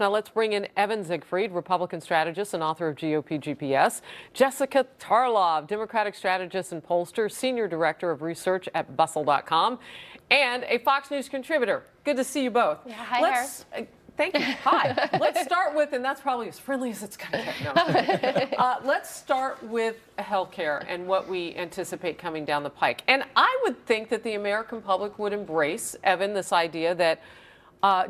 Now let's bring in Evan Siegfried, Republican strategist and author of GOP GPS, Jessica Tarlov, Democratic strategist and pollster, senior director of research at Bustle.com, and a Fox News contributor. Good to see you both. Yeah, hi, Thank you. Hi. Let's start with, and that's probably as friendly as it's going to get. No. Let's start with healthcare and what we anticipate coming down the pike. And I would think that the American public would embrace, Evan, this idea that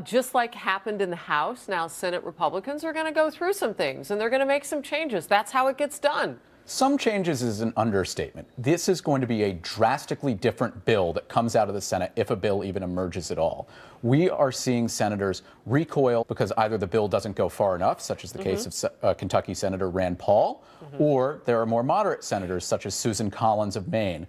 just like happened in the House, now Senate Republicans are going to go through some things and they're going to make some changes. That's how it gets done. Some changes is an understatement. This is going to be a drastically different bill that comes out of the Senate, if a bill even emerges at all. We are seeing senators recoil because either the bill doesn't go far enough, such as the case of Kentucky Senator Rand Paul, or there are more moderate senators, such as Susan Collins of Maine,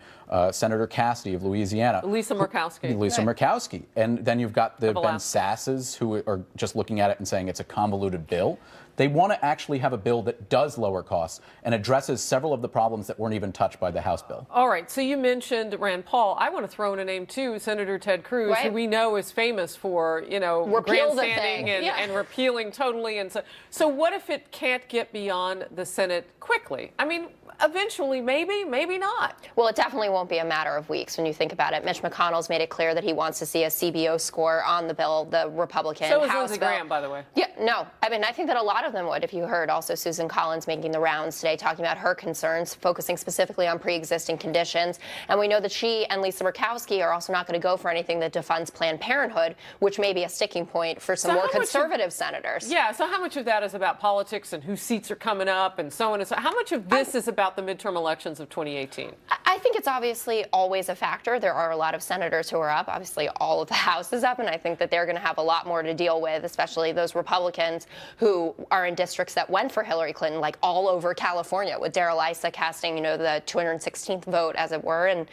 Senator Cassidy of Louisiana. Lisa Murkowski. And then you've got the Ben Sasses, who are just looking at it and saying it's a convoluted bill. They want to actually have a bill that does lower costs and addresses several of the problems that weren't even touched by the House bill. All right, so you mentioned Rand Paul. I want to throw in a name too, Senator Ted Cruz, who we know is famous for, grandstanding and repealing totally. And so what if it can't get beyond the Senate quickly? I mean, eventually, maybe, maybe not. Well, it definitely won't be a matter of weeks when you think about it. Mitch McConnell's made it clear that he wants to see a CBO score on the bill, the Republican House bill. So is House Lindsey bill. Graham, by the way. Yeah, no. I mean, I think that a lot of them would. If you heard also Susan Collins making the rounds today, talking about her concerns, focusing specifically on pre-existing conditions. And we know that she and Lisa Murkowski are also not going to go for anything that defunds Planned Parenthood, which may be a sticking point for some more conservative senators. Yeah, so how much of that is about politics and whose seats are coming up and so on and so on? How much of this is about the midterm elections of 2018? I think it's obviously always a factor. There are a lot of senators who are up. Obviously, all of the House is up, and I think that they're going to have a lot more to deal with, especially those Republicans who are in districts that went for Hillary Clinton, like all over California, with Darrell Issa casting, the 216th vote, as it were, and,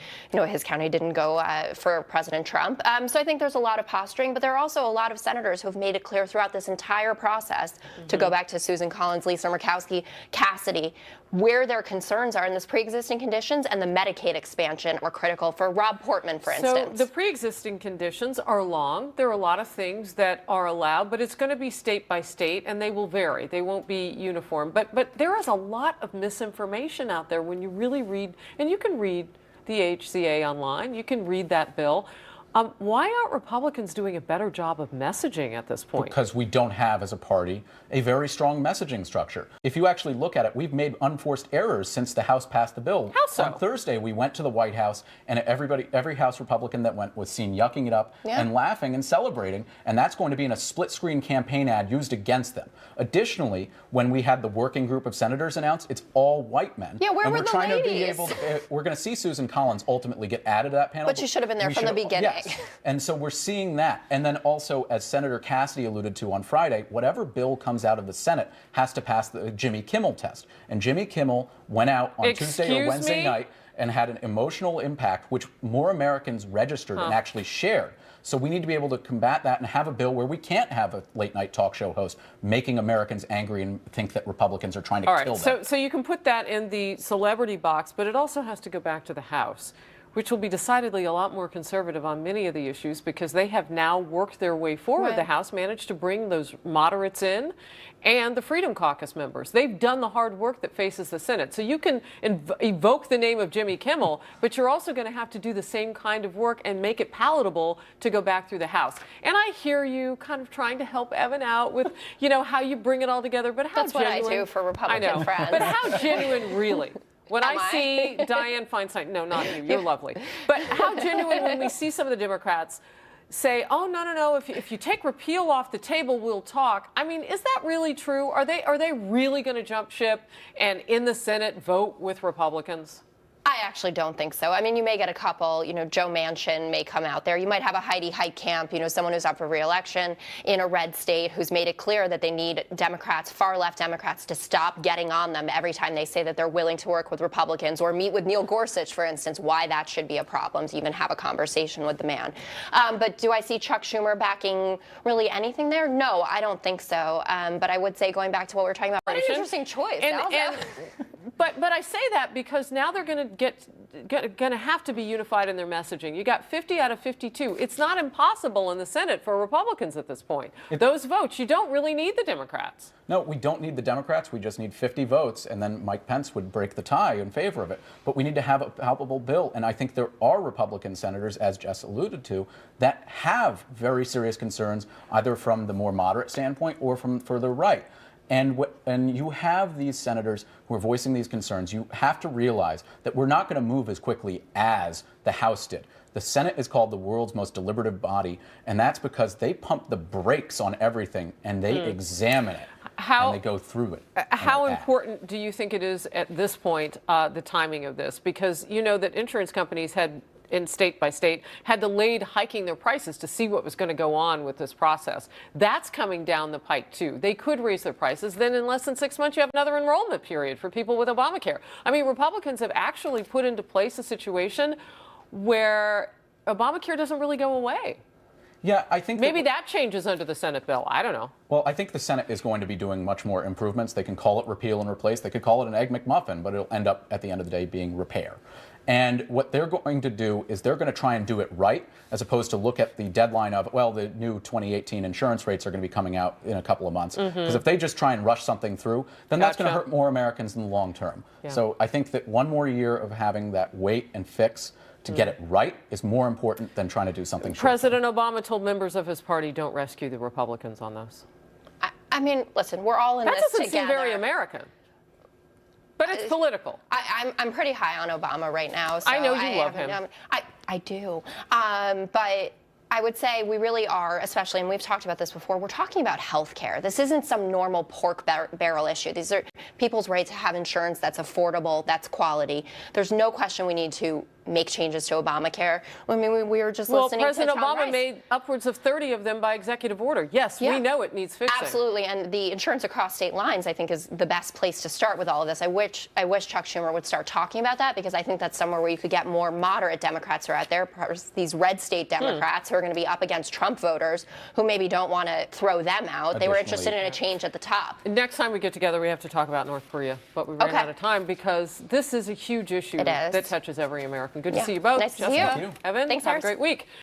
his county didn't go for President Trump. So I think there's a lot of posturing, but there are also a lot of senators who have made it clear throughout this entire process, to go back to Susan Collins, Lisa Murkowski, Cassidy, where their concerns are in this pre-existing conditions and the Medicaid expansion are critical for Rob Portman, for instance. So the pre-existing conditions are long. There are a lot of things that are allowed, but it's going to be state by state, and they will vary. They won't be uniform. But there is a lot of misinformation out there when you really read, and you can read the AHCA online. You can read that bill. Why aren't Republicans doing a better job of messaging at this point? Because we don't have, as a party, a very strong messaging structure. If you actually look at it, we've made unforced errors since the House passed the bill. How so? On Thursday, we went to the White House, and every House Republican that went was seen yucking it up and laughing and celebrating, and that's going to be in a split-screen campaign ad used against them. Additionally, when we had the working group of senators announced, it's all white men. Yeah, where and were we're the trying ladies? To be able to, we're going to see Susan Collins ultimately get added to that panel. But she should have been there from the beginning. Yes. And so we're seeing that. And then also, as Senator Cassidy alluded to on Friday, whatever bill comes out of the Senate has to pass the Jimmy Kimmel test. And Jimmy Kimmel went out on Tuesday or Wednesday night and had an emotional impact, which more Americans registered and actually shared. So we need to be able to combat that and have a bill where we can't have a late-night talk show host making Americans angry and think that Republicans are trying to kill them. So you can put that in the celebrity box, but it also has to go back to the House, which will be decidedly a lot more conservative on many of the issues because they have now worked their way forward. The House managed to bring those moderates in and the Freedom Caucus members. They've done the hard work that faces the Senate. So you can evoke the name of Jimmy Kimmel, but you're also going to have to do the same kind of work and make it palatable to go back through the House. And I hear you kind of trying to help Evan out with, how you bring it all genuine. But how That's what I do for Republican friends. But how genuine really? When I see Dianne Feinstein, no, not you, you're lovely. But how genuine when we see some of the Democrats say, oh, no, if you take repeal off the table, we'll talk. I mean, is that really true? Are they really going to jump ship and in the Senate vote with Republicans? I actually don't think so. I mean, you may get a couple, Joe Manchin may come out there. You might have a Heidi Heitkamp, someone who's up for re-election in a red state who's made it clear that they need Democrats, far-left Democrats, to stop getting on them every time they say that they're willing to work with Republicans or meet with Neil Gorsuch, for instance, why that should be a problem to even have a conversation with the man. But do I see Chuck Schumer backing really anything there? No, I don't think so. But I would say, going back to what we were talking about, what an interesting choice. But I say that because now they're going to get going to have to be unified in their messaging. You got 50 out of 52. It's not impossible in the Senate for Republicans at this point. Those votes, you don't really need the Democrats. No, we don't need the Democrats. We just need 50 votes, and then Mike Pence would break the tie in favor of it. But we need to have a palpable bill, and I think there are Republican senators, as Jess alluded to, that have very serious concerns, either from the more moderate standpoint or from further right. And you have these senators who are voicing these concerns. You have to realize that we're not going to move as quickly as the House did. The Senate is called the world's most deliberative body, and that's because they pump the brakes on everything and they examine it and they go through it. How important do you think it is at this point, the timing of this? Because you know that insurance companies had, in state by state, had delayed hiking their prices to see what was going to go on with this process. That's coming down the pike, too. They could raise their prices. Then in less than 6 months, you have another enrollment period for people with Obamacare. I mean, Republicans have actually put into place a situation where Obamacare doesn't really go away. Yeah, I think maybe that changes under the Senate bill. I don't know. Well, I think the Senate is going to be doing much more improvements. They can call it repeal and replace. They could call it an Egg McMuffin, but it'll end up at the end of the day being repair. And what they're going to do is they're going to try and do it right, as opposed to look at the deadline of, well, the new 2018 insurance rates are going to be coming out in a couple of months. Because if they just try and rush something through, then that's going to hurt more Americans in the long term. Yeah. So I think that one more year of having that wait and fix to get it right is more important than trying to do something short. President Obama told members of his party, don't rescue the Republicans on this. I mean, listen, we're all in this together. That doesn't seem very American. But it's political. I'm pretty high on Obama right now. So I know you love him. I do. But I would say we really are, especially, and we've talked about this before, we're talking about health care. This isn't some normal pork barrel issue. These are people's right to have insurance that's affordable, that's quality. There's no question we need to make changes to Obamacare. I mean, we were just listening to President Tom Obama Rice. Made upwards of 30 of them by executive order. Yes, we know it needs fixing. Absolutely, and the insurance across state lines, I think, is the best place to start with all of this. I wish Chuck Schumer would start talking about that, because I think that's somewhere where you could get more moderate Democrats who are out there, these red state Democrats who are going to be up against Trump voters who maybe don't want to throw them out. They were interested in a change at the top. Next time we get together, we have to talk about North Korea, but we ran out of time because this is a huge issue that touches every American. Good to see you both. Nice to see you. Evan, Thanks, have a great week.